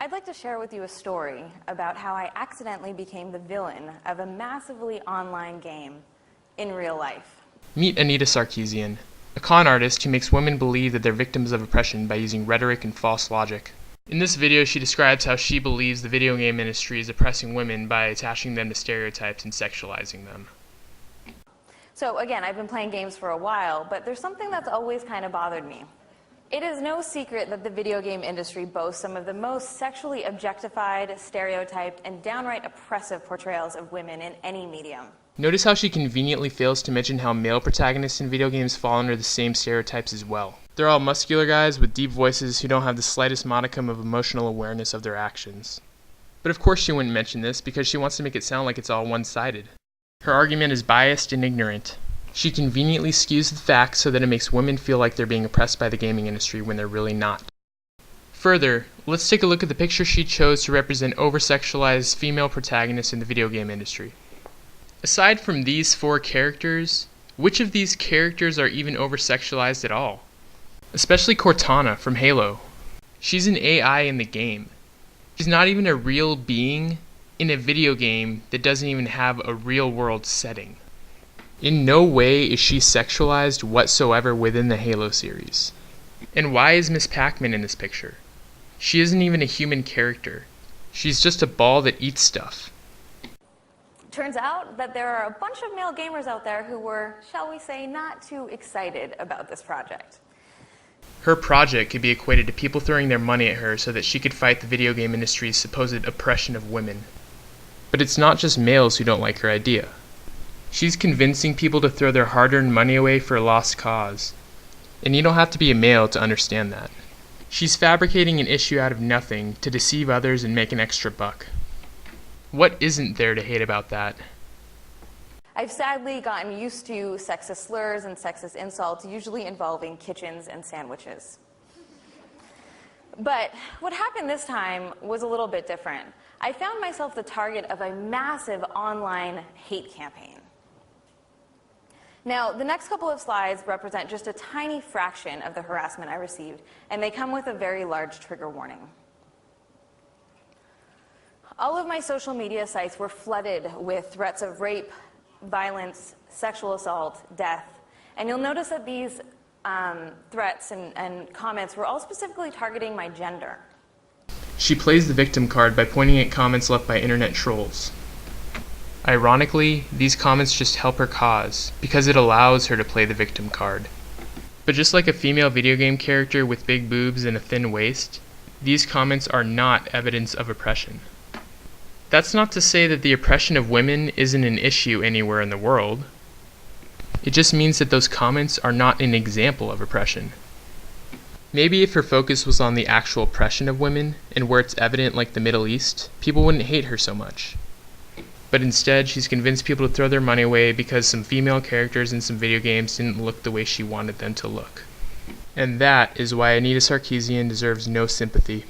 I'd like to share with you a story about how I accidentally became the villain of a massively online game in real life. Meet Anita Sarkeesian, a con artist who makes women believe that they're victims of oppression by using rhetoric and false logic. In this video, she describes how she believes the video game industry is oppressing women by attaching them to stereotypes and sexualizing them. So again, I've been playing games for a while, but there's something that's always kind of bothered me. It is no secret that the video game industry boasts some of the most sexually objectified, stereotyped, and downright oppressive portrayals of women in any medium. Notice how she conveniently fails to mention how male protagonists in video games fall under the same stereotypes as well. They're all muscular guys with deep voices who don't have the slightest modicum of emotional awareness of their actions. But of course she wouldn't mention this because she wants to make it sound like it's all one-sided. Her argument is biased and ignorant. She conveniently skews the facts so that it makes women feel like they're being oppressed by the gaming industry when they're really not. Further, let's take a look at the picture she chose to represent over-sexualized female protagonists in the video game industry. Aside from these four characters, which of these characters are even over-sexualized at all? Especially Cortana from Halo. She's an AI in the game. She's not even a real being in a video game that doesn't even have a real-world setting. In no way is she sexualized whatsoever within the Halo series. And why is Miss Pac-Man in this picture? She isn't even a human character. She's just a ball that eats stuff. Turns out that there are a bunch of male gamers out there who were, shall we say, not too excited about this project. Her project could be equated to people throwing their money at her so that she could fight the video game industry's supposed oppression of women. But it's not just males who don't like her idea. She's convincing people to throw their hard-earned money away for a lost cause. And you don't have to be a male to understand that. She's fabricating an issue out of nothing to deceive others and make an extra buck. What isn't there to hate about that? I've sadly gotten used to sexist slurs and sexist insults, usually involving kitchens and sandwiches. But what happened this time was a little bit different. I found myself the target of a massive online hate campaign. Now, the next couple of slides represent just a tiny fraction of the harassment I received, and they come with a very large trigger warning. All of my social media sites were flooded with threats of rape, violence, sexual assault, death, and you'll notice that these threats and comments were all specifically targeting my gender. She plays the victim card by pointing at comments left by internet trolls. Ironically, these comments just help her cause, because it allows her to play the victim card. But just like a female video game character with big boobs and a thin waist, these comments are not evidence of oppression. That's not to say that the oppression of women isn't an issue anywhere in the world. It just means that those comments are not an example of oppression. Maybe if her focus was on the actual oppression of women, and where it's evident like the Middle East, people wouldn't hate her so much. But instead, she's convinced people to throw their money away because some female characters in some video games didn't look the way she wanted them to look. And that is why Anita Sarkeesian deserves no sympathy.